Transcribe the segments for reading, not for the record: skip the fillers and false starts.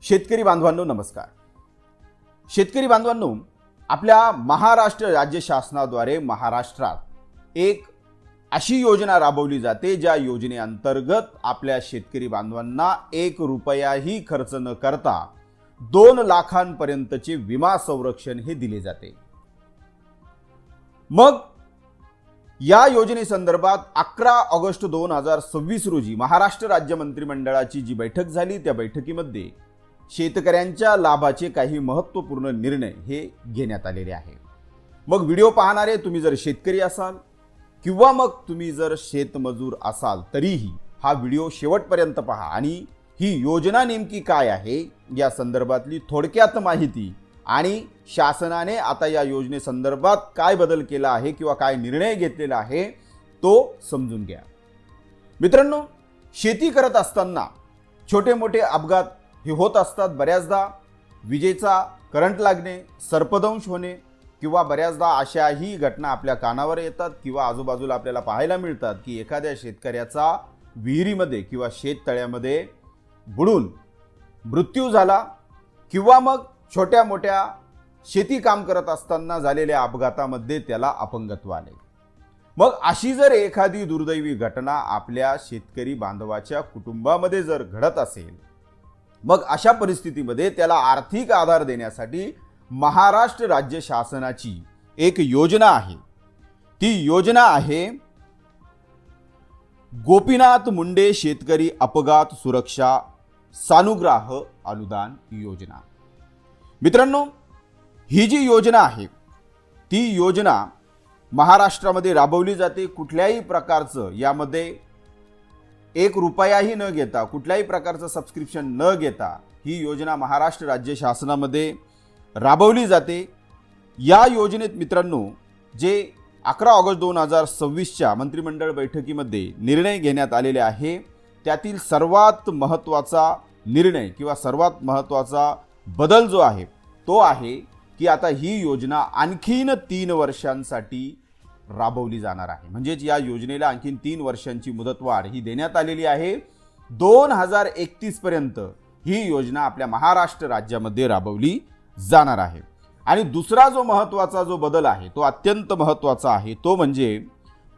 शेतकरी बांधवांनो नमस्कार। शेतकरी बांधवांनो, आपल्या महाराष्ट्र राज्य शासनाद्वारे महाराष्ट्रात एक अशी योजना राबवली जाते ज्या योजनेअंतर्गत आपल्या शेतकरी बांधवांना 1 रुपयाही खर्च न करता 2 लाखांपर्यंतचे विमा संरक्षण हे दिले जाते। मग या योजनेसंदर्भात 11 ऑगस्ट 2026 रोजी महाराष्ट्र राज्य मंत्रिमंडळाची जी बैठक झाली त्या बैठकीमध्ये शेतकऱ्यांच्या लाभाचे काही महत्त्वपूर्ण निर्णय हे घेण्यात आलेले आहे। मग व्हिडिओ पाहणारे तुम्ही जर शेतकरी असाल किंवा मग तुम्ही जर शेतमजूर असाल तरीही हा व्हिडिओ शेवटपर्यंत पहा आणि ही योजना नेमकी काय आहे या संदर्भातली थोडक्यात माहिती आणि शासनाने आता या योजनेसंदर्भात काय बदल केला आहे किंवा काय निर्णय घेतलेला आहे तो समजून घ्या। मित्रांनो, शेती करत असताना छोटे मोठे अपघात हे होत असतात। बऱ्याचदा विजेचा करंट लागणे, सर्पदंश होणे किंवा बऱ्याचदा अशाही घटना आपल्या कानावर येतात किंवा आजूबाजूला आपल्याला पाहायला मिळतात की एखाद्या शेतकऱ्याचा विहिरीमध्ये किंवा शेततळ्यामध्ये बुडून मृत्यू झाला किंवा मग छोट्या मोठ्या शेती काम करत असताना झालेल्या अपघातामध्ये त्याला अपंगत्व आले। मग अशी जर एखादी दुर्दैवी घटना आपल्या शेतकरी बांधवाच्या कुटुंबामध्ये जर घडत असेल, मग अशा परिस्थितीमध्ये त्याला आर्थिक आधार देण्यासाठी महाराष्ट्र राज्य शासनाची एक योजना आहे। ती योजना आहे गोपीनाथ मुंडे शेतकरी अपघात सुरक्षा सानुग्राह अनुदान योजना। मित्रांनो, ही जी योजना आहे ती योजना महाराष्ट्रामध्ये राबवली जाते। कुठल्याही प्रकारचं यामध्ये 1 रुपयाही न घेता, कुठल्याही प्रकारचं सबस्क्रिप्शन न घेता ही योजना महाराष्ट्र राज्य शासनामध्ये राबवली जाते। या योजनेत मित्रांनो जे 11 ऑगस्ट 2026च्या मंत्रिमंडळ बैठकीमध्ये निर्णय घेण्यात आलेले आहे त्यातील सर्वात महत्त्वाचा निर्णय किंवा सर्वात महत्त्वाचा बदल जो आहे तो आहे की आता ही योजना आणखीन 3 वर्षांसाठी राबवली जाणार आहे। म्हणजेच या योजनेला आणखीन 3 वर्षांची मुदतवाढ ही देण्यात आलेली आहे। 2031 पर्यंत ही योजना आपल्या महाराष्ट्र राज्यामध्ये राबवली जाणार आहे। आणि दुसरा जो महत्त्वाचा जो बदल आहे तो अत्यंत महत्त्वाचा आहे, तो म्हणजे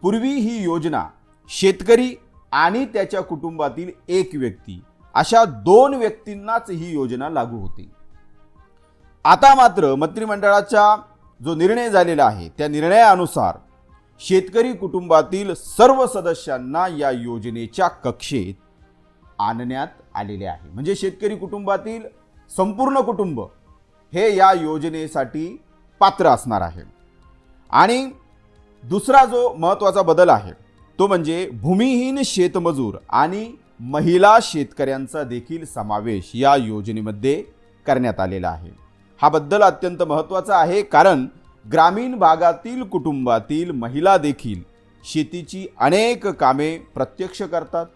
पूर्वी ही योजना शेतकरी आणि त्याच्या कुटुंबातील एक व्यक्ती अशा 2 व्यक्तींनाच ही योजना लागू होती। आता मात्र मंत्रिमंडळाचा जो निर्णय झालेला आहे त्या निर्णयानुसार शेतकरी कुटुंबातील सर्व सदस्यांना या योजनेच्या कक्षेत आणण्यात आलेले आहे। म्हणजे शेतकरी कुटुंबातील संपूर्ण कुटुंब हे या योजनेसाठी पात्र असणार आहे। आणि दुसरा जो महत्त्वाचा बदल आहे तो म्हणजे भूमिहीन शेतमजूर आणि महिला शेतकऱ्यांचा देखील समावेश या योजनेमध्ये करण्यात आलेला आहे। हा बदल अत्यंत महत्त्वाचा आहे कारण ग्रामीण भागातील कुटुंबातील महिला देखील शेतीची अनेक कामे प्रत्यक्ष करतात।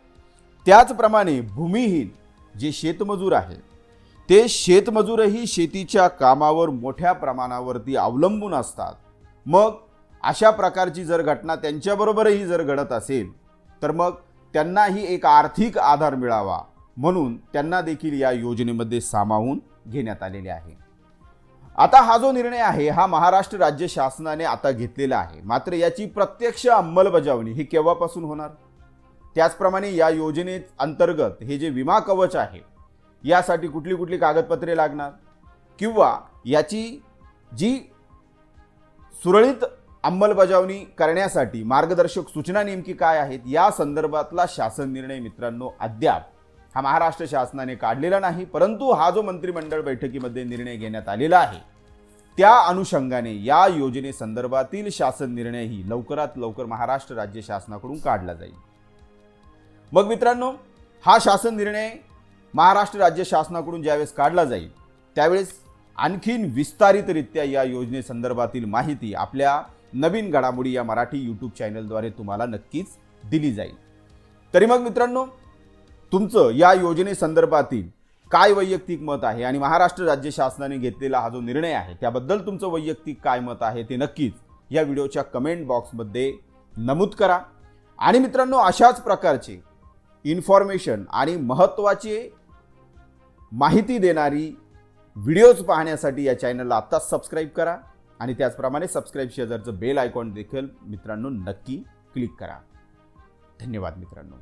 त्याचप्रमाणे भूमिहीन जे शेतमजूर आहे ते शेतमजूरही शेतीच्या कामावर मोठ्या प्रमाणावरती अवलंबून असतात। मग अशा प्रकारची जर घटना त्यांच्याबरोबरही जर घडत असेल तर मग त्यांनाही एक आर्थिक आधार मिळावा म्हणून त्यांना देखील या योजनेमध्ये सामावून घेण्यात आलेले आहे। आता हा जो निर्णय आहे हा महाराष्ट्र राज्य शासनाने आता घेतलेला आहे, मात्र याची प्रत्यक्ष अंमलबजावणी ही केव्हापासून होणार? त्याचप्रमाणे या योजनेत अंतर्गत हे जे विमा कवच आहे यासाठी कुठली कुठली कागदपत्रे लागणार किंवा याची जी सुरळीत अंमलबजावणी करण्यासाठी मार्गदर्शक सूचना नेमकी काय आहेत या संदर्भातला शासन निर्णय मित्रांनो अद्याप हा महाराष्ट्र शासनाने काढलेला नाही। परंतु हा जो मंत्रिमंडळ बैठकीमध्ये निर्णय घेण्यात आलेला आहे त्या अनुषंगाने या योजनेसंदर्भातील शासन निर्णयही लवकरात लवकर महाराष्ट्र राज्य शासनाकडून काढला जाईल। मग मित्रांनो, हा शासन निर्णय महाराष्ट्र राज्य शासनाकडून ज्यावेळेस काढला जाईल त्यावेळेस आणखीन विस्तारितरित्या या योजनेसंदर्भातील माहिती आपल्या नवीन घडामोडी या मराठी यूट्यूब चॅनलद्वारे तुम्हाला नक्कीच दिली जाईल। तरी मग मित्रांनो, तुमचं या योजनेसंदर्भातील काय वैयक्तिक मत आहे आणि महाराष्ट्र राज्य शासनाने घेतलेला हा जो निर्णय आहे त्याबद्दल तुमचं वैयक्तिक काय मत आहे ते नक्कीच या व्हिडिओच्या कमेंट बॉक्समध्ये नमूद करा। आणि मित्रांनो, अशाच प्रकारचे इन्फॉर्मेशन आणि महत्त्वाचे माहिती देणारी व्हिडिओज पाहण्यासाठी या चॅनलला आत्ताच सबस्क्राईब करा आणि त्याचप्रमाणे सबस्क्राईब शेजारचं बेल आयकॉन देखील मित्रांनो नक्की क्लिक करा. धन्यवाद मित्रांनो.